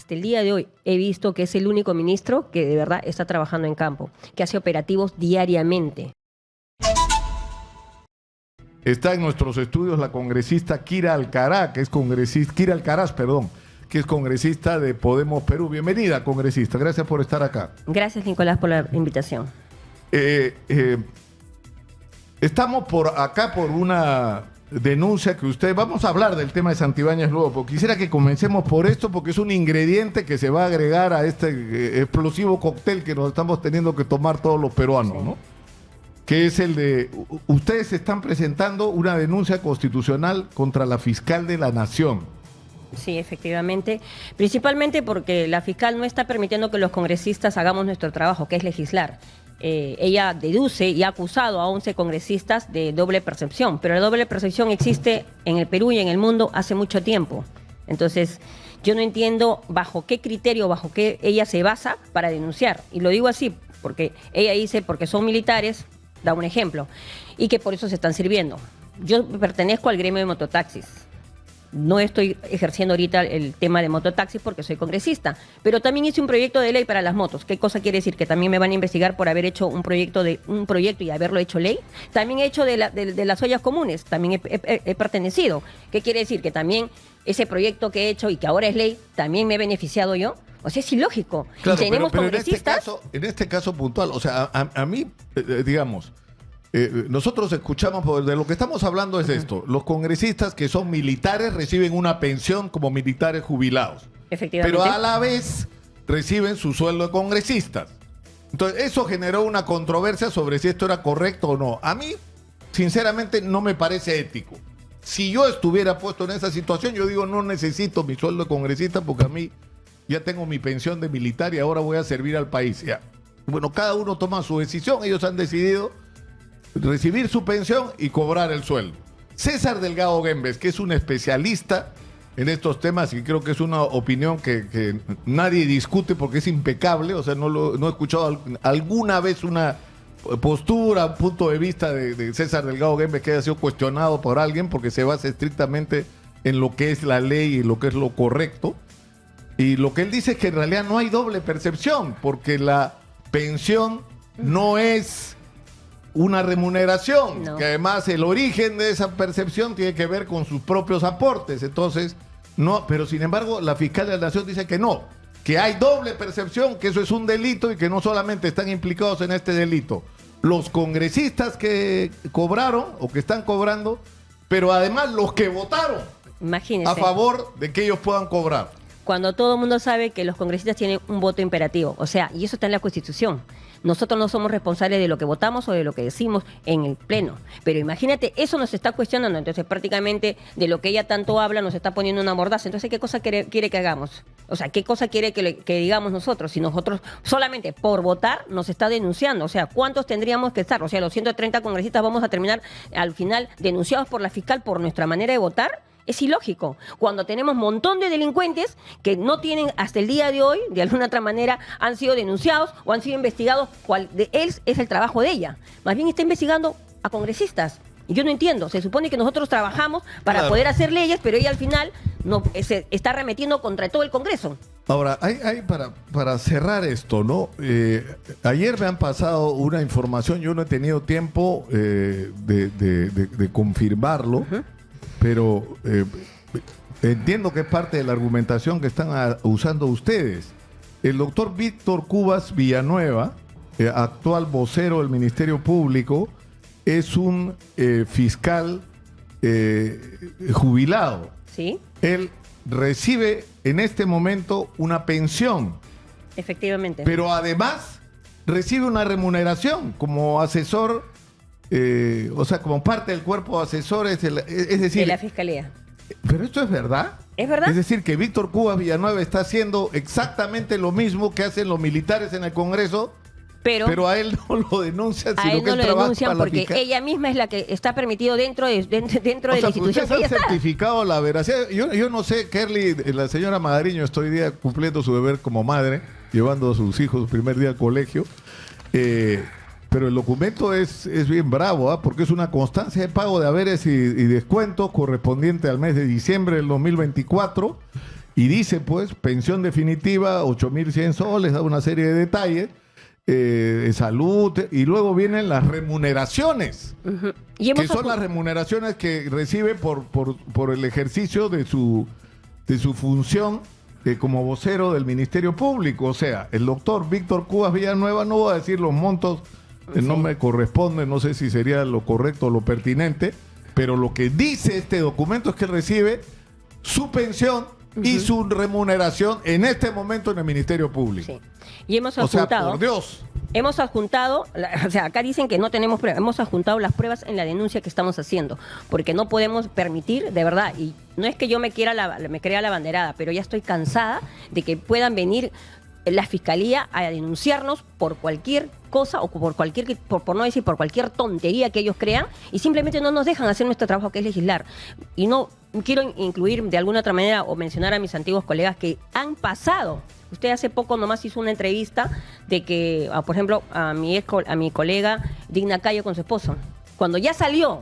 hasta el día de hoy he visto que es el único ministro que de verdad está trabajando en campo, que hace operativos diariamente. Está en nuestros estudios la congresista Kira Alcaraz, que es congresista de Podemos Perú. Bienvenida, congresista. Gracias por estar acá. Gracias, Nicolás, por la invitación. Estamos por acá por una denuncia que usted... Vamos a hablar del tema de Santibáñez luego, pero quisiera que comencemos por esto, porque es un ingrediente que se va a agregar a este explosivo cóctel que nos estamos teniendo que tomar todos los peruanos, ¿no? Que es el de... Ustedes están presentando una denuncia constitucional contra la fiscal de la Nación. Sí, efectivamente. Principalmente porque la fiscal no está permitiendo que los congresistas hagamos nuestro trabajo, que es legislar. Ella deduce y ha acusado a 11 congresistas de doble percepción, pero la doble percepción existe en el Perú y en el mundo hace mucho tiempo. Entonces, yo no entiendo bajo qué criterio, bajo qué ella se basa para denunciar. Y lo digo así, porque ella dice, porque son militares, da un ejemplo, y que por eso se están sirviendo. Yo pertenezco al gremio de mototaxis. No estoy ejerciendo ahorita el tema de mototaxis porque soy congresista, pero también hice un proyecto de ley para las motos. ¿Qué cosa quiere decir? Que también me van a investigar por haber hecho un proyecto y haberlo hecho ley. También he hecho de las ollas comunes, también he pertenecido. ¿Qué quiere decir? Que también ese proyecto que he hecho y que ahora es ley, también me he beneficiado yo. O sea, es ilógico. Claro, y tenemos pero congresistas... en este caso puntual, o sea, a mí, digamos... nosotros escuchamos, de lo que estamos hablando es esto: los congresistas que son militares reciben una pensión como militares jubilados, Efectivamente. pero a la vez reciben su sueldo de congresistas. Entonces eso generó una controversia sobre si esto era correcto o no. A mí, sinceramente, no me parece ético. Si yo estuviera puesto en esa situación, yo digo, no necesito mi sueldo de congresista porque a mí ya tengo mi pensión de militar y ahora voy a servir al país. Ya. Bueno, cada uno toma su decisión, ellos han decidido recibir su pensión y cobrar el sueldo. César Delgado Guembes, que es un especialista en estos temas y creo que es una opinión que nadie discute porque es impecable, o sea, no he escuchado alguna vez una postura, un punto de vista de César Delgado Guembes que haya sido cuestionado por alguien, porque se basa estrictamente en lo que es la ley y lo que es lo correcto. Y lo que él dice es que en realidad no hay doble percepción, porque la pensión no es una remuneración, no. Que además el origen de esa percepción tiene que ver con sus propios aportes. Entonces, no, pero sin embargo, la fiscal de la Nación dice que no, que hay doble percepción, que eso es un delito y que no solamente están implicados en este delito los congresistas que cobraron o que están cobrando, pero además los que votaron Imagínese. a favor de que ellos puedan cobrar. Cuando todo el mundo sabe que los congresistas tienen un voto imperativo, o sea, y eso está en la Constitución. Nosotros no somos responsables de lo que votamos o de lo que decimos en el Pleno. Pero imagínate, eso nos está cuestionando. Entonces, prácticamente, de lo que ella tanto habla, nos está poniendo una mordaza. Entonces, ¿qué cosa quiere que hagamos? O sea, ¿qué cosa quiere que digamos nosotros? Si nosotros solamente por votar nos está denunciando. O sea, ¿cuántos tendríamos que estar? O sea, los 130 congresistas vamos a terminar al final denunciados por la fiscal por nuestra manera de votar. Es ilógico. Cuando tenemos un montón de delincuentes que no tienen hasta el día de hoy, de alguna otra manera, han sido denunciados o han sido investigados, cuál de él es el trabajo de ella. Más bien está investigando a congresistas. Y yo no entiendo. Se supone que nosotros trabajamos para poder hacer leyes, pero ella al final no, se está arremetiendo contra todo el Congreso. Ahora, hay para cerrar esto, ¿no? Ayer me han pasado una información, yo no he tenido tiempo de confirmarlo. Pero entiendo que es parte de la argumentación que están usando ustedes. El doctor Víctor Cubas Villanueva, actual vocero del Ministerio Público, es un fiscal jubilado. ¿Sí? Él recibe en este momento una pensión. Efectivamente. Pero además recibe una remuneración como asesor. O sea, como parte del cuerpo de asesores, es decir... de la Fiscalía. ¿Pero esto es verdad? ¿Es verdad? Es decir, que Víctor Cubas Villanueva está haciendo exactamente lo mismo que hacen los militares en el Congreso, pero a él no lo denuncian, a sino él que no él lo trabaja denuncian para la porque fiscal. ella misma es la que está permitido dentro de la institución. Ustedes han certificado la veracidad. Yo no sé, Kerly, la señora Magariño está hoy día cumpliendo su deber como madre, llevando a sus hijos su primer día al colegio. Pero el documento es bien bravo, ¿eh? Porque es una constancia de pago de haberes y descuentos correspondiente al mes de diciembre del 2024 Y dice, pues, pensión definitiva, 8.100 soles, da una serie de detalles, salud, y luego vienen las remuneraciones, que son las remuneraciones que recibe por el ejercicio de su función como vocero del Ministerio Público. O sea, el doctor Víctor Cubas Villanueva, no voy a decir los montos, no me corresponde, no sé si sería lo correcto o lo pertinente, pero lo que dice este documento es que recibe su pensión y su remuneración en este momento en el Ministerio Público. Sí. Y hemos adjuntado, o sea, por Dios. Hemos adjuntado, o sea, acá dicen que no tenemos pruebas, hemos adjuntado las pruebas en la denuncia que estamos haciendo, porque no podemos permitir, de verdad, y no es que yo me crea la banderada, pero ya estoy cansada de que puedan venir la Fiscalía a denunciarnos por cualquier cosa o por no decir por cualquier tontería que ellos crean, y simplemente no nos dejan hacer nuestro trabajo, que es legislar. Y no quiero incluir de alguna otra manera o mencionar a mis antiguos colegas que han pasado. Usted hace poco nomás hizo una entrevista de que, por ejemplo, a mi colega Digna Cayo con su esposo, cuando ya salió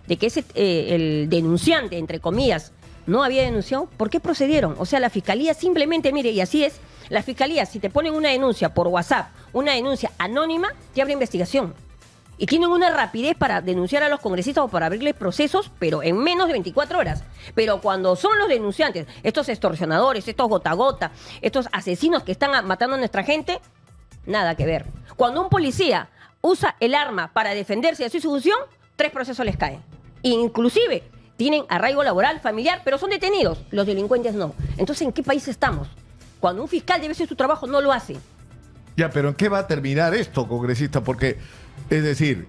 de que el denunciante, entre comillas, no había denunciado, ¿por qué procedieron? O sea, la Fiscalía simplemente, mire, y así es, la Fiscalía, si te ponen una denuncia por WhatsApp, una denuncia anónima, te abre investigación. Y tienen una rapidez para denunciar a los congresistas o para abrirles procesos, pero en menos de 24 horas. Pero cuando son los denunciantes, estos extorsionadores, estos gota a gota, estos asesinos que están matando a nuestra gente, nada que ver. Cuando un policía usa el arma para defenderse de su función, 3 procesos les caen. Inclusive tienen arraigo laboral, familiar, pero son detenidos. Los delincuentes no. Entonces, ¿en qué país estamos? Cuando un fiscal debe hacer su trabajo, no lo hace. Ya, pero ¿en qué va a terminar esto, congresista? Porque, es decir,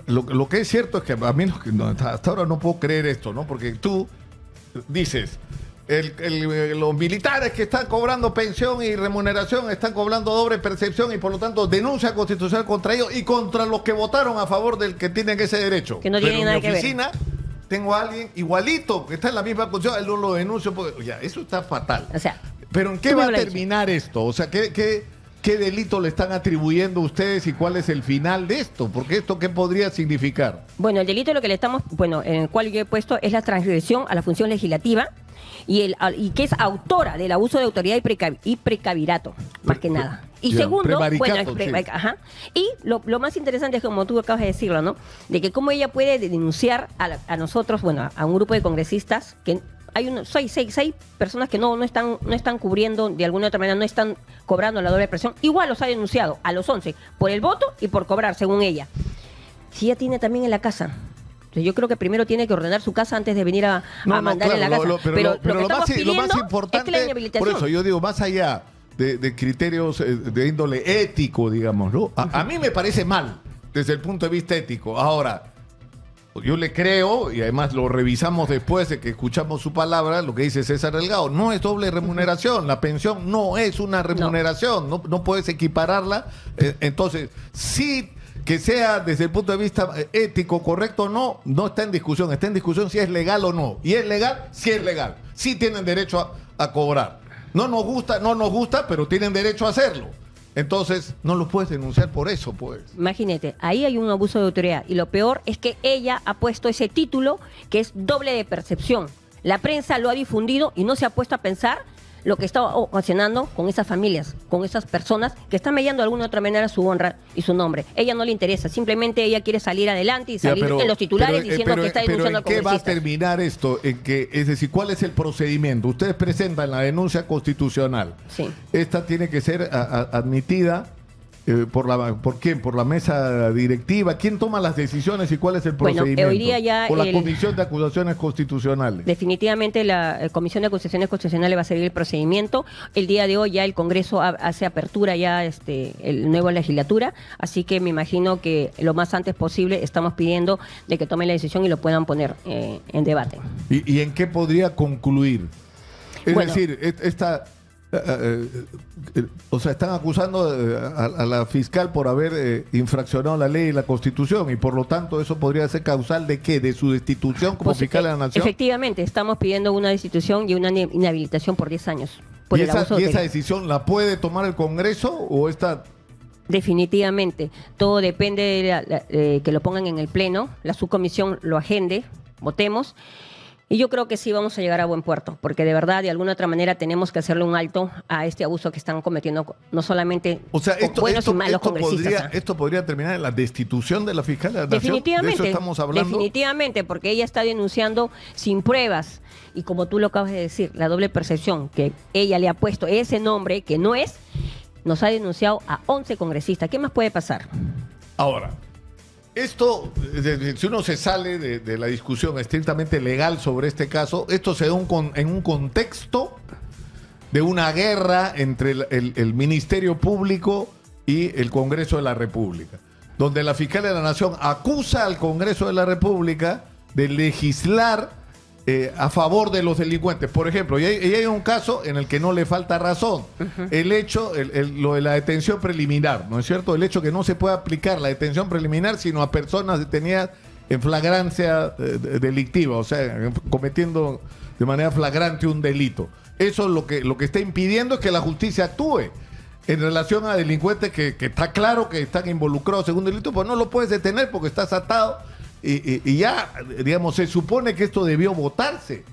lo que es cierto es que a mí hasta ahora no puedo creer esto, ¿no? Porque tú dices, los militares que están cobrando pensión y remuneración están cobrando doble percepción y por lo tanto denuncia constitucional contra ellos y contra los que votaron a favor del que tienen ese derecho. Que no tienen nada que ver. En mi oficina tengo a alguien igualito que está en la misma condición, él no lo denuncio. Ya, eso está fatal. O sea, ¿pero en qué va a terminar esto? O sea, ¿qué delito le están atribuyendo ustedes y cuál es el final de esto? Porque esto, ¿qué podría significar? Bueno, el delito lo que le estamos, en el cual yo he puesto es la transgresión a la función legislativa y que es autora del abuso de autoridad y precavirato, más que nada. Y segundo, y lo más interesante es, como tú acabas de decirlo, ¿no? De que cómo ella puede denunciar a nosotros, bueno, a un grupo de congresistas que hay seis personas que no están cubriendo de alguna otra manera, no están cobrando la doble presión. Igual los ha denunciado a los 11 por el voto y por cobrar, según ella. Si ella tiene también en la casa. Entonces yo creo que primero tiene que ordenar su casa antes de venir a mandarle a la casa. Pero lo más importante, es que la inhabilitación. Por eso yo digo, más allá de criterios de índole ético, digamos, ¿no? A mí me parece mal desde el punto de vista ético. Ahora, yo le creo, y además lo revisamos después de que escuchamos su palabra, lo que dice César Delgado, no es doble remuneración, la pensión no es una remuneración, no puedes equipararla. Entonces, sí, que sea desde el punto de vista ético correcto o no está en discusión, está en discusión si es legal o no. Y es legal, sí es legal, sí tienen derecho a cobrar. No nos gusta, pero tienen derecho a hacerlo. Entonces, no lo puedes denunciar por eso, pues. Imagínate, ahí hay un abuso de autoridad. Y lo peor es que ella ha puesto ese título que es doble de percepción. La prensa lo ha difundido y no se ha puesto a pensar lo que está ocasionando con esas familias, con esas personas que están mediando de alguna u otra manera su honra y su nombre. Ella no le interesa, simplemente ella quiere salir adelante y salir en los titulares diciendo que está denunciando al congresista. ¿Qué va a terminar esto? Es decir, ¿cuál es el procedimiento? Ustedes presentan la denuncia constitucional. Sí. Esta tiene que ser admitida ¿por quién? ¿Por la mesa directiva? ¿Quién toma las decisiones y cuál es el procedimiento? Hoy día ya ¿Por la Comisión de Acusaciones Constitucionales? Definitivamente la Comisión de Acusaciones Constitucionales va a seguir el procedimiento. El día de hoy ya el Congreso hace apertura ya el nuevo legislatura, así que me imagino que lo más antes posible estamos pidiendo de que tomen la decisión y lo puedan poner en debate. ¿Y en qué podría concluir? Es decir, o sea, están acusando a la fiscal por haber infraccionado la ley y la Constitución y por lo tanto eso podría ser causal ¿de qué? ¿De su destitución como fiscal de la Nación? Efectivamente, estamos pidiendo una destitución y una inhabilitación por 10 años. ¿Y esa decisión la puede tomar el Congreso o está...? Definitivamente, todo depende de que lo pongan en el Pleno, la subcomisión lo agende, votemos. Y yo creo que sí vamos a llegar a buen puerto, porque de verdad, de alguna otra manera, tenemos que hacerle un alto a este abuso que están cometiendo, no solamente buenos y malos congresistas. Esto podría terminar en la destitución de la fiscal de la Nación. Definitivamente, ¿De eso estamos hablando? definitivamente, porque ella está denunciando sin pruebas. Y como tú lo acabas de decir, la doble percepción que ella le ha puesto ese nombre que no es, nos ha denunciado a 11 congresistas. ¿Qué más puede pasar? Ahora, esto, si uno se sale de la discusión estrictamente legal sobre este caso, esto se da en un contexto de una guerra entre el Ministerio Público y el Congreso de la República, donde la Fiscalía de la Nación acusa al Congreso de la República de legislar a favor de los delincuentes. Por ejemplo, y hay un caso en el que no le falta razón. El hecho, lo de la detención preliminar, ¿no es cierto? El hecho que no se puede aplicar la detención preliminar sino a personas detenidas en flagrancia delictiva, o sea, cometiendo de manera flagrante un delito. Eso lo que está impidiendo es que la justicia actúe en relación a delincuentes que está claro que están involucrados en un delito, pues no lo puedes detener porque estás atado. Y ya, digamos, se supone que esto debió votarse.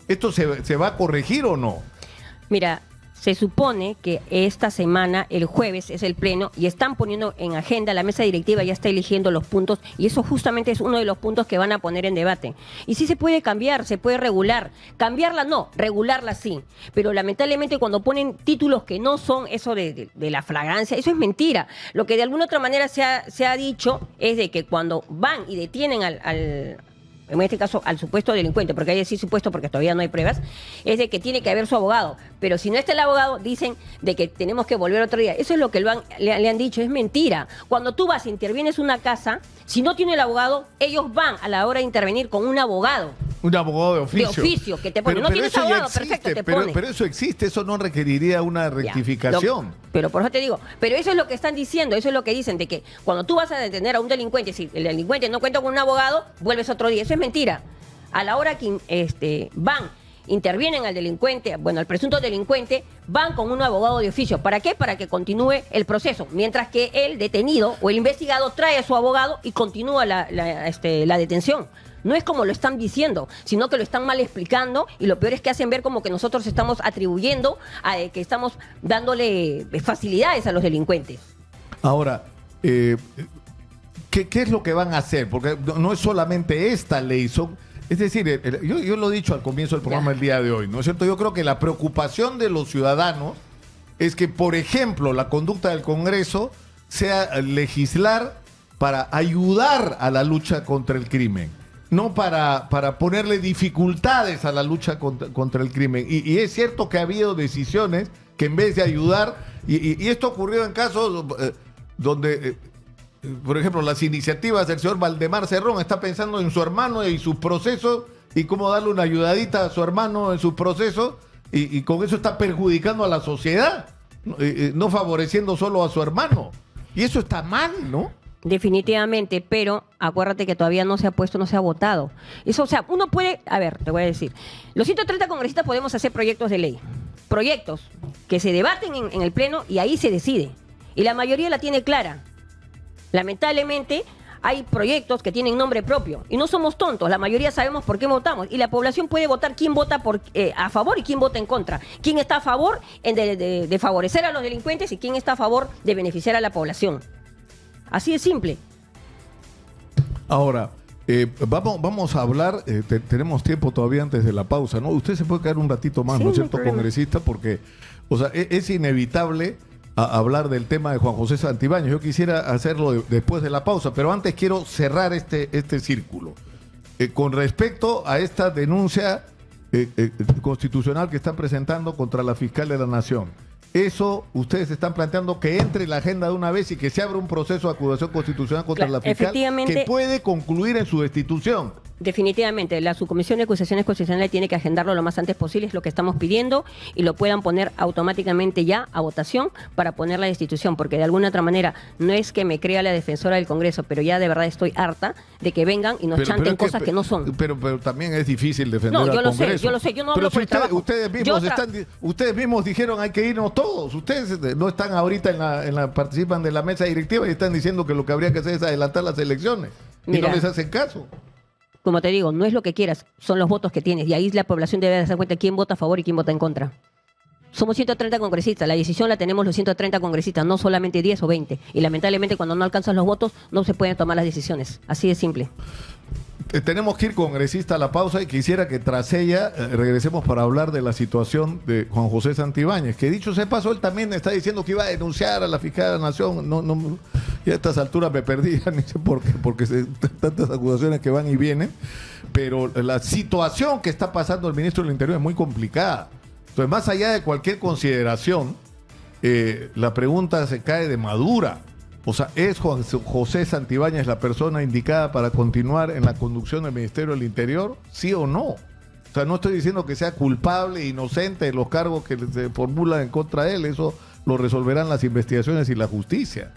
¿Esto se va a corregir o no? Mira, se supone que esta semana, el jueves, es el pleno y están poniendo en agenda, la mesa directiva ya está eligiendo los puntos y eso justamente es uno de los puntos que van a poner en debate. Y sí se puede cambiar, se puede regular. Cambiarla no, regularla sí. Pero lamentablemente cuando ponen títulos que no son eso de la flagrancia, eso es mentira. Lo que de alguna otra manera se ha dicho es de que cuando van y detienen en este caso al supuesto delincuente, porque hay que decir supuesto porque todavía no hay pruebas, es de que tiene que haber su abogado. Pero si no está el abogado, dicen de que tenemos que volver otro día. Eso es lo que le han dicho, es mentira. Cuando tú vas e intervienes una casa, si no tiene el abogado, ellos van a la hora de intervenir con un abogado. Un abogado de oficio. De oficio, que te pone. No tienes abogado, perfecto, te pone. Pero eso existe, eso no requeriría una rectificación. Pero por eso te digo, pero eso es lo que están diciendo, eso es lo que dicen, de que cuando tú vas a detener a un delincuente, si el delincuente no cuenta con un abogado, vuelves otro día. Eso es mentira. A la hora que intervienen al delincuente, bueno, al presunto delincuente, van con un abogado de oficio. ¿Para qué? Para que continúe el proceso. Mientras que el detenido o el investigado trae a su abogado y continúa la detención. No es como lo están diciendo, sino que lo están mal explicando y lo peor es que hacen ver como que nosotros estamos atribuyendo, que estamos dándole facilidades a los delincuentes. Ahora, ¿qué es lo que van a hacer? Porque no es solamente esta ley, es decir, yo lo he dicho al comienzo del programa el día de hoy, ¿no es cierto? Yo creo que la preocupación de los ciudadanos es que, por ejemplo, la conducta del Congreso sea legislar para ayudar a la lucha contra el crimen, no para ponerle dificultades a la lucha contra el crimen. Y es cierto que ha habido decisiones que en vez de ayudar, y esto ocurrió en casos donde, por ejemplo, las iniciativas del señor Valdemar Cerrón está pensando en su hermano y sus procesos y cómo darle una ayudadita a su hermano en sus procesos y con eso está perjudicando a la sociedad, no favoreciendo solo a su hermano. Y eso está mal, ¿no? Definitivamente, pero acuérdate que todavía no se ha votado. Eso, o sea, uno puede, a ver, te voy a decir, los 130 congresistas podemos hacer proyectos de ley, proyectos que se debaten en el pleno y ahí se decide. Y la mayoría la tiene clara. Lamentablemente, hay proyectos que tienen nombre propio y no somos tontos, la mayoría sabemos por qué votamos y la población puede votar quién vota a favor y quién vota en contra, quién está a favor de favorecer a los delincuentes y quién está a favor de beneficiar a la población. Así de simple. Ahora, vamos a hablar, tenemos tiempo todavía antes de la pausa, ¿no? Usted se puede quedar un ratito más, sí, ¿no es cierto, congresista? Porque, o sea, es inevitable hablar del tema de Juan José Santibáñez. Yo quisiera hacerlo después de la pausa, pero antes quiero cerrar este círculo. Con respecto a esta denuncia constitucional que están presentando contra la fiscal de la Nación, eso ustedes están planteando que entre en la agenda de una vez y que se abra un proceso de acusación constitucional contra la fiscal que puede concluir en su destitución. Definitivamente, la Subcomisión de Acusaciones Constitucionales tiene que agendarlo lo más antes posible, es lo que estamos pidiendo, y lo puedan poner automáticamente ya a votación para poner la destitución, porque de alguna otra manera no es que me crea la defensora del Congreso, pero ya de verdad estoy harta de que vengan y nos chanten cosas que no son. Pero también es difícil defender al Congreso. Yo lo sé, yo no hablo por el trabajo. Ustedes mismos dijeron hay que irnos todos, ustedes no están ahorita participan de la mesa directiva y están diciendo que lo que habría que hacer es adelantar las elecciones. Mira, y no les hacen caso. como te digo, no es lo que quieras, son los votos que tienes. Y ahí la población debe darse cuenta quién vota a favor y quién vota en contra. Somos 130 congresistas, la decisión la tenemos los 130 congresistas, no solamente 10 o 20. Y lamentablemente cuando no alcanzan los votos no se pueden tomar las decisiones. Así de simple. Tenemos que ir, congresista, a la pausa y quisiera que tras ella regresemos para hablar de la situación de Juan José Santibáñez, que dicho sea paso, él también está diciendo que iba a denunciar a la fiscal de la Nación. No, ya a estas alturas me perdí, ni sé por qué, porque tantas acusaciones que van y vienen, pero la situación que está pasando el ministro del Interior es muy complicada. Entonces, más allá de cualquier consideración, la pregunta se cae de madura. O sea, ¿es Juan José Santibáñez la persona indicada para continuar en la conducción del Ministerio del Interior? ¿Sí o no? O sea, no estoy diciendo que sea culpable e inocente de los cargos que se formulan en contra de él. Eso lo resolverán las investigaciones y la justicia.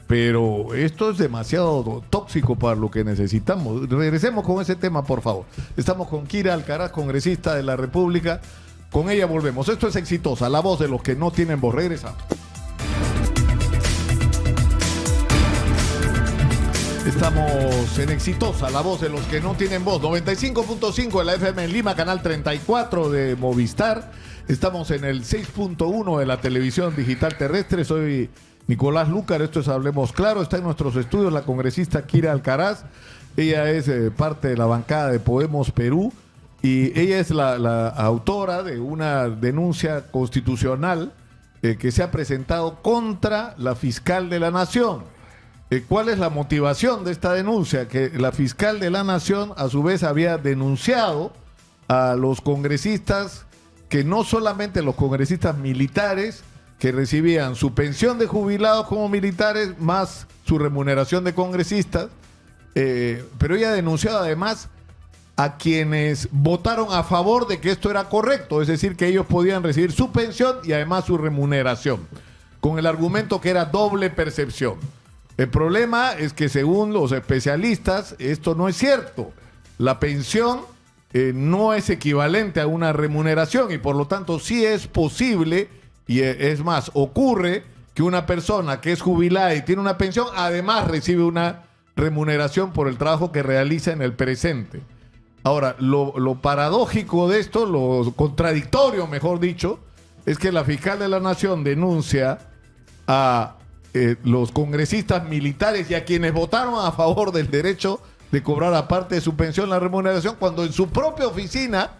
Pero esto es demasiado tóxico para lo que necesitamos. Regresemos con ese tema, por favor. Estamos con Kira Alcaraz, congresista de la República. Con ella volvemos. Esto es Exitosa, la voz de los que no tienen voz. Regresamos. Estamos en Exitosa, la voz de los que no tienen voz. 95.5 de la FM en Lima, canal 34 de Movistar. Estamos en el 6.1 de la televisión digital terrestre. Soy Nicolás Lucar, esto es Hablemos Claro. Está en nuestros estudios la congresista Kira Alcaraz. Ella es parte de la bancada de Podemos Perú y ella es la autora de una denuncia constitucional que se ha presentado contra la fiscal de la Nación. ¿Cuál es la motivación de esta denuncia? Que la fiscal de la Nación a su vez había denunciado a los congresistas, que no solamente los congresistas militares que recibían su pensión de jubilados como militares más su remuneración de congresistas, pero ella ha denunciado además a quienes votaron a favor de que esto era correcto, es decir, que ellos podían recibir su pensión y además su remuneración, con el argumento que era doble percepción. El problema es que según los especialistas esto no es cierto. La pensión no es equivalente a una remuneración y por lo tanto sí es posible, y es más, ocurre que una persona que es jubilada y tiene una pensión además recibe una remuneración por el trabajo que realiza en el presente. Ahora, lo paradójico de esto, lo contradictorio mejor dicho, es que la fiscal de la Nación denuncia a los congresistas militares y a quienes votaron a favor del derecho de cobrar aparte de su pensión la remuneración, cuando en su propia oficina,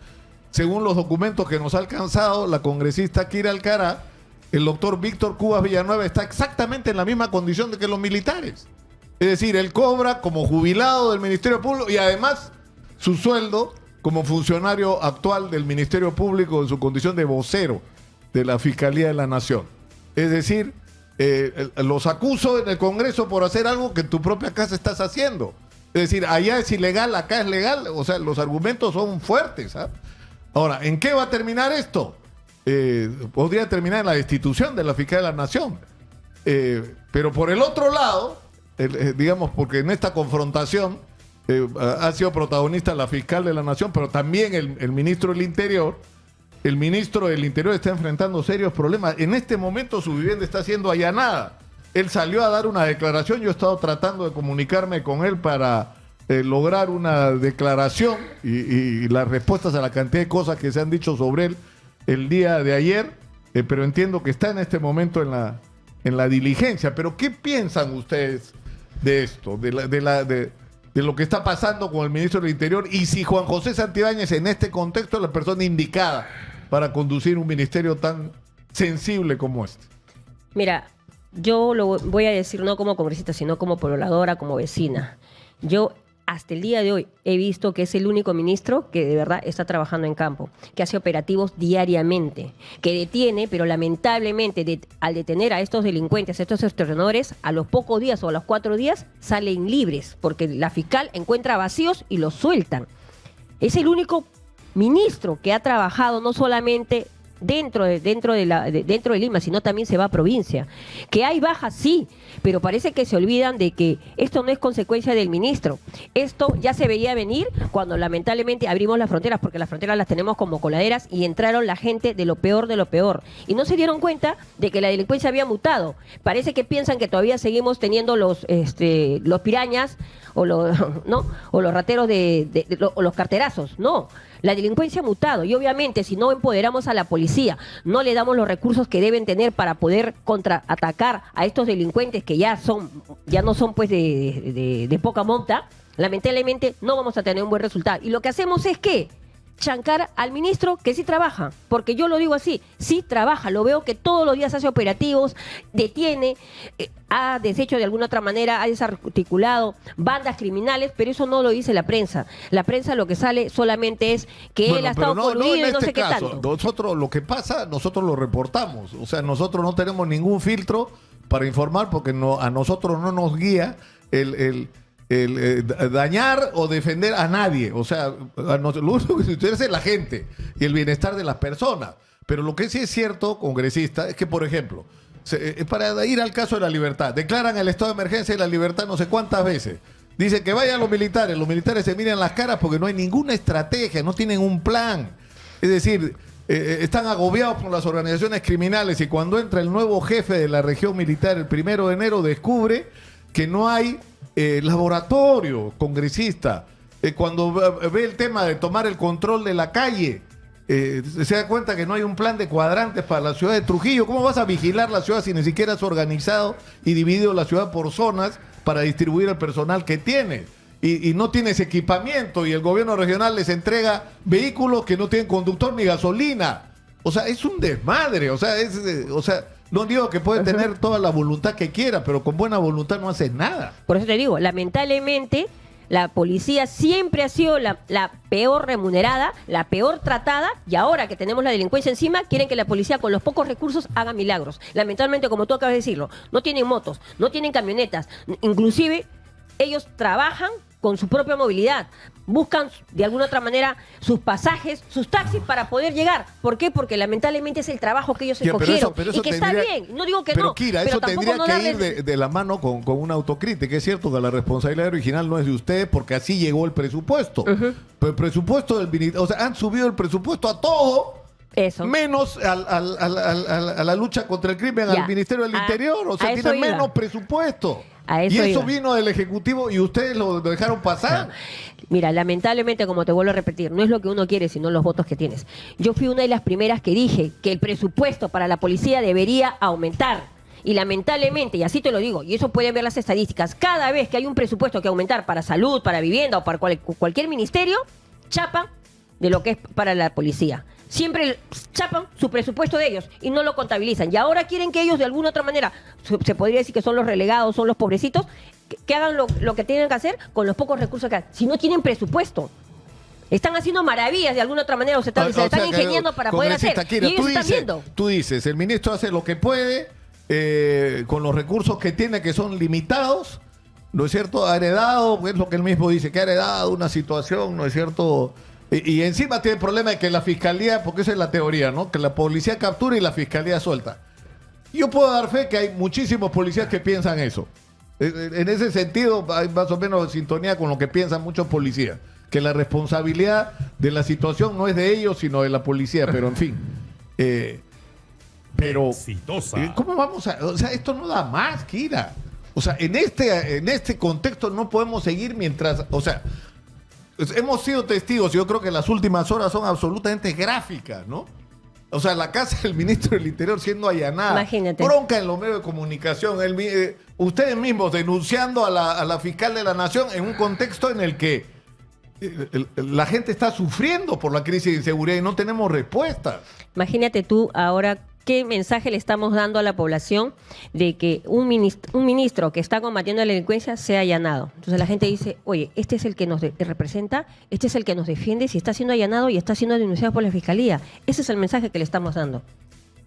según los documentos que nos ha alcanzado la congresista Kira Alcaraz, el doctor Víctor Cubas Villanueva está exactamente en la misma condición de que los militares. Es decir, él cobra como jubilado del Ministerio Público y además su sueldo como funcionario actual del Ministerio Público en su condición de vocero de la Fiscalía de la Nación. Es decir, los acuso en el Congreso por hacer algo que en tu propia casa estás haciendo. Es decir, allá es ilegal, acá es legal. O sea, los argumentos son fuertes, ¿sabes? Ahora, ¿en qué va a terminar esto? Podría terminar en la destitución de la fiscal de la Nación. Pero por el otro lado, digamos, porque en esta confrontación ha sido protagonista la fiscal de la Nación, pero también el ministro del Interior. El ministro del Interior está enfrentando serios problemas. En este momento su vivienda está siendo allanada. Él salió a dar una declaración. Yo he estado tratando de comunicarme con él para lograr una declaración y las respuestas a la cantidad de cosas que se han dicho sobre él el día de ayer. Pero entiendo que está en este momento en la diligencia. Pero ¿qué piensan ustedes de esto? De lo que está pasando con el ministro del Interior y si Juan José Santibáñez en este contexto es la persona indicada para conducir un ministerio tan sensible como este. Mira, yo lo voy a decir no como congresista, sino como pobladora, como vecina. Yo hasta el día de hoy he visto que es el único ministro que de verdad está trabajando en campo, que hace operativos diariamente, que detiene, pero lamentablemente al detener a estos delincuentes, a estos extorsionadores, a los pocos días o a los 4 días salen libres, porque la fiscal encuentra vacíos y los sueltan. Es el único ministro que ha trabajado no solamente dentro de Lima, sino también se va a provincia. Que hay bajas, sí, pero parece que se olvidan de que esto no es consecuencia del ministro. Esto ya se veía venir cuando lamentablemente abrimos las fronteras, porque las fronteras las tenemos como coladeras y entraron la gente de lo peor de lo peor. Y no se dieron cuenta de que la delincuencia había mutado. Parece que piensan que todavía seguimos teniendo los pirañas o los, ¿no? O los rateros o los carterazos. No, la delincuencia ha mutado y obviamente si no empoderamos a la policía, no le damos los recursos que deben tener para poder contraatacar a estos delincuentes que ya no son pues de poca monta, lamentablemente no vamos a tener un buen resultado. Y lo que hacemos es que chancar al ministro que sí trabaja, porque yo lo digo así, sí trabaja, lo veo que todos los días hace operativos, detiene, ha deshecho de alguna otra manera, ha desarticulado bandas criminales, pero eso no lo dice la prensa. La prensa lo que sale solamente es que él ha estado coludido y no sé qué tanto. Nosotros, lo que pasa, nosotros lo reportamos, o sea, nosotros no tenemos ningún filtro para informar porque a nosotros no nos guía el dañar o defender a nadie. O sea, lo único que se interesa es la gente y el bienestar de las personas. Pero lo que sí es cierto, congresista, es que, por ejemplo, para ir al caso de la libertad, declaran el estado de emergencia y la libertad no sé cuántas veces. Dicen que vayan los militares se miran las caras porque no hay ninguna estrategia, no tienen un plan. Es decir, están agobiados por las organizaciones criminales y cuando entra el nuevo jefe de la región militar el 1 de enero descubre que no hay laboratorio, congresista. Cuando ve el tema de tomar el control de la calle, se da cuenta que no hay un plan de cuadrantes para la ciudad de Trujillo. ¿Cómo vas a vigilar la ciudad si ni siquiera has organizado y dividido la ciudad por zonas para distribuir el personal que tienes? Y no tienes equipamiento y el gobierno regional les entrega vehículos que no tienen conductor ni gasolina. O sea, es un desmadre. O sea, no digo que puede tener toda la voluntad que quiera, pero con buena voluntad no hace nada. Por eso te digo, lamentablemente, la policía siempre ha sido la peor remunerada, la peor tratada, y ahora que tenemos la delincuencia encima, quieren que la policía con los pocos recursos haga milagros. Lamentablemente, como tú acabas de decirlo, no tienen motos, no tienen camionetas, inclusive ellos trabajan con su propia movilidad, buscan de alguna otra manera sus pasajes, sus taxis para poder llegar. ¿Por qué? Porque lamentablemente es el trabajo que ellos escogieron pero eso y que está bien, no digo que pero no. Kira, pero eso tendría que ir de la mano con una autocrítica. Es cierto que la responsabilidad original no es de ustedes porque así llegó el presupuesto. Pero el presupuesto del ministerio, o sea, han subido el presupuesto a todo. Eso. Menos a la lucha contra el crimen, al Ministerio del Interior. O sea, tiene menos presupuesto. Y eso vino del Ejecutivo y ustedes lo dejaron pasar. No. Mira, lamentablemente, como te vuelvo a repetir, no es lo que uno quiere, sino los votos que tienes. Yo fui una de las primeras que dije que el presupuesto para la policía debería aumentar. Y lamentablemente, y así te lo digo, y eso pueden ver las estadísticas, cada vez que hay un presupuesto que aumentar para salud, para vivienda o para cualquier ministerio, chapan de lo que es para la policía. Siempre chapan su presupuesto de ellos y no lo contabilizan. Y ahora quieren que ellos de alguna otra manera, se podría decir que son los relegados, son los pobrecitos, que hagan lo que tienen que hacer con los pocos recursos que hay. Si no tienen presupuesto. Están haciendo maravillas de alguna otra manera o se están ingeniando para poder hacer. Kira, y ellos están viendo. Tú dices, el ministro hace lo que puede con los recursos que tiene que son limitados, ¿no es cierto? Ha heredado, es lo que él mismo dice, que ha heredado una situación, ¿no es cierto? Y encima tiene el problema de que la fiscalía, porque esa es la teoría, ¿no? Que la policía captura y la fiscalía suelta. Yo puedo dar fe que hay muchísimos policías que piensan eso. En ese sentido, hay más o menos sintonía con lo que piensan muchos policías. Que la responsabilidad de la situación no es de ellos, sino de la policía. Pero, en fin. Pero, ¿cómo vamos a...? O sea, esto no da más, Kira. O sea, en este contexto no podemos seguir mientras... O sea... Hemos sido testigos, yo creo que las últimas horas son absolutamente gráficas, ¿no? O sea, la casa del ministro del Interior siendo allanada. Imagínate. Bronca en los medios de comunicación. Ustedes mismos denunciando a la fiscal de la Nación en un contexto en el que la gente está sufriendo por la crisis de inseguridad y no tenemos respuestas. Imagínate tú ahora qué mensaje le estamos dando a la población de que un ministro que está combatiendo la delincuencia sea allanado. Entonces la gente dice, oye, este es el que nos representa, este es el que nos defiende, si está siendo allanado y está siendo denunciado por la fiscalía. Ese es el mensaje que le estamos dando.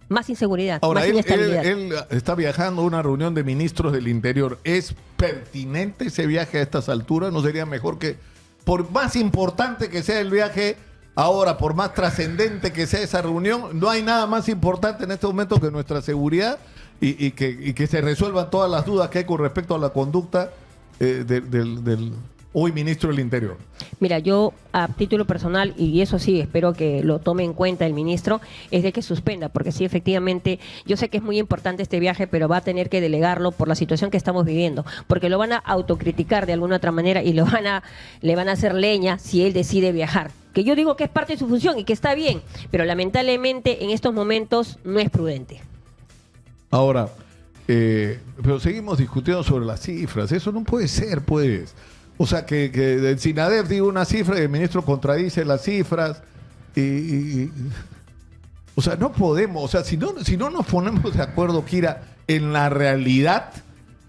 Más inseguridad, ahora, más inestabilidad. Él está viajando a una reunión de ministros del Interior. ¿Es pertinente ese viaje a estas alturas? ¿No sería mejor que, por más importante que sea el viaje, Ahora, por más trascendente que sea esa reunión, no hay nada más importante en este momento que nuestra seguridad y que se resuelvan todas las dudas que hay con respecto a la conducta del hoy ministro del Interior. Mira, yo a título personal, y eso sí, espero que lo tome en cuenta el ministro, es de que suspenda, porque sí, efectivamente, yo sé que es muy importante este viaje, pero va a tener que delegarlo por la situación que estamos viviendo, porque lo van a autocriticar de alguna otra manera y le van a hacer leña si él decide viajar. Que yo digo que es parte de su función y que está bien, pero lamentablemente en estos momentos no es prudente. Ahora, pero seguimos discutiendo sobre las cifras. Eso no puede ser, pues. O sea, que el SINADEF diga una cifra y el ministro contradice las cifras. O sea, no podemos. O sea, si no nos ponemos de acuerdo, Kira, en la realidad,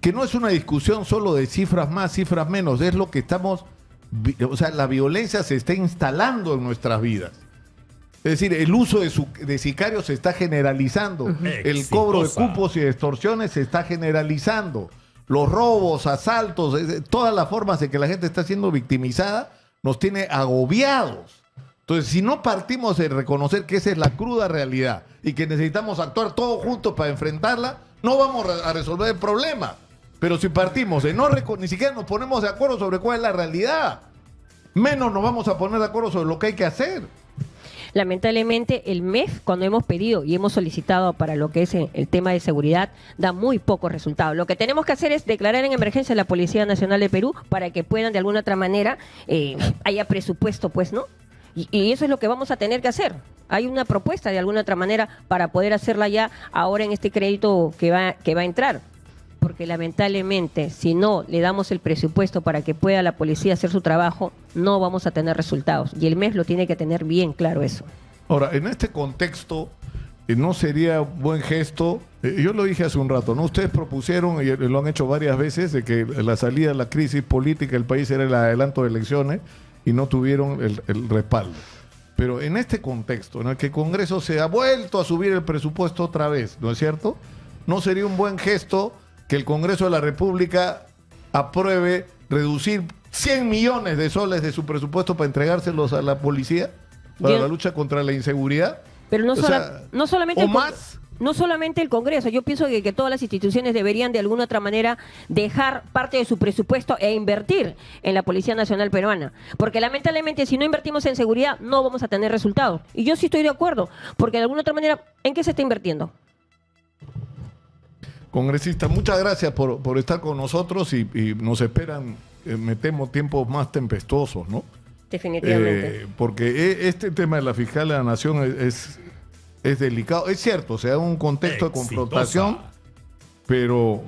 que no es una discusión solo de cifras más, cifras menos, es lo que estamos... O sea, la violencia se está instalando en nuestras vidas. Es decir, el uso de sicarios se está generalizando. El cobro de cupos y de extorsiones se está generalizando. Los robos, asaltos, todas las formas de que la gente está siendo victimizada nos tiene agobiados. Entonces, si no partimos de reconocer que esa es la cruda realidad y que necesitamos actuar todos juntos para enfrentarla, no vamos a resolver el problema. Pero si partimos de ni siquiera nos ponemos de acuerdo sobre cuál es la realidad, menos nos vamos a poner de acuerdo sobre lo que hay que hacer. Lamentablemente el MEF, cuando hemos pedido y hemos solicitado para lo que es el tema de seguridad, da muy pocos resultados. Lo que tenemos que hacer es declarar en emergencia a la Policía Nacional de Perú para que puedan de alguna otra manera, haya presupuesto, pues, ¿no? Y eso es lo que vamos a tener que hacer. Hay una propuesta de alguna otra manera para poder hacerla ya ahora en este crédito que va a entrar. Porque lamentablemente, si no le damos el presupuesto para que pueda la policía hacer su trabajo, no vamos a tener resultados. Y el MEF lo tiene que tener bien claro eso. Ahora, en este contexto, no sería buen gesto, yo lo dije hace un rato, ¿no? Ustedes propusieron, y lo han hecho varias veces, de que la salida de la crisis política del país era el adelanto de elecciones y no tuvieron el respaldo. Pero en este contexto, en el que el Congreso se ha vuelto a subir el presupuesto otra vez, ¿no es cierto? ¿No sería un buen gesto que el Congreso de la República apruebe reducir 100 millones de soles de su presupuesto para entregárselos a la policía para la lucha contra la inseguridad? Pero no solamente no solamente el Congreso, yo pienso que todas las instituciones deberían de alguna otra manera dejar parte de su presupuesto e invertir en la Policía Nacional Peruana, porque lamentablemente si no invertimos en seguridad no vamos a tener resultados. Y yo sí estoy de acuerdo, porque de alguna otra manera, ¿en qué se está invirtiendo? Congresista, muchas gracias por estar con nosotros y nos esperan, me temo, tiempos más tempestuosos, ¿no? Definitivamente. Porque este tema de la fiscal de la Nación es delicado. Es cierto, se da un contexto de confrontación, pero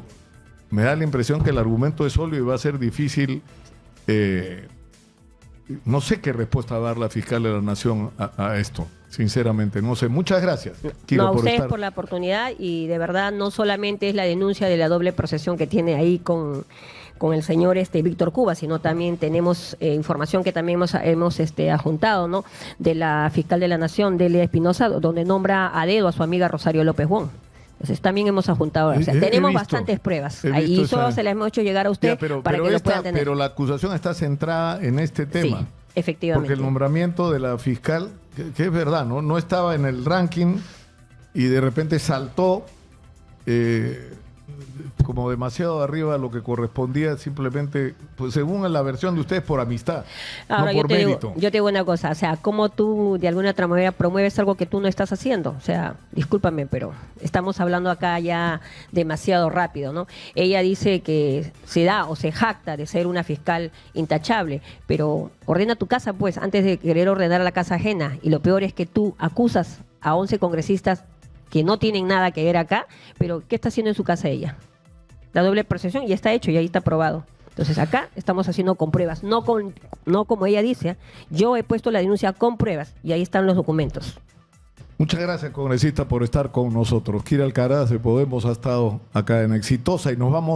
me da la impresión que el argumento es sólido y va a ser difícil. No sé qué respuesta va a dar la fiscal de la Nación a esto. Sinceramente, no sé. Muchas gracias. No, a ustedes por la oportunidad y de verdad no solamente es la denuncia de la doble procesión que tiene ahí con el señor Víctor Cuba, sino también tenemos información que también hemos adjuntado, ¿no? De la fiscal de la Nación, Delia Espinosa, donde nombra a dedo a su amiga Rosario López Wong. Entonces también hemos adjuntado, o sea, tenemos bastantes pruebas y solo se las hemos hecho llegar a usted para que lo puedan tener. Pero la acusación está centrada en este tema. Sí, efectivamente. Porque el nombramiento de la fiscal, que es verdad, no estaba en el ranking y de repente saltó como demasiado arriba de lo que correspondía, simplemente, pues según la versión de ustedes, por amistad, ahora, no por mérito. Yo te digo una cosa, o sea, ¿cómo tú de alguna otra manera promueves algo que tú no estás haciendo? O sea, discúlpame, pero estamos hablando acá ya demasiado rápido, ¿no? Ella dice que se da o se jacta de ser una fiscal intachable, pero ordena tu casa, pues, antes de querer ordenar la casa ajena. Y lo peor es que tú acusas a 11 congresistas que no tienen nada que ver acá, pero ¿qué está haciendo en su casa ella? La doble procesión ya está hecho y ahí está aprobado. Entonces acá estamos haciendo con pruebas, no como ella dice. Yo he puesto la denuncia con pruebas y ahí están los documentos. Muchas gracias, congresista, por estar con nosotros. Kira Alcaraz de Podemos ha estado acá en Exitosa y nos vamos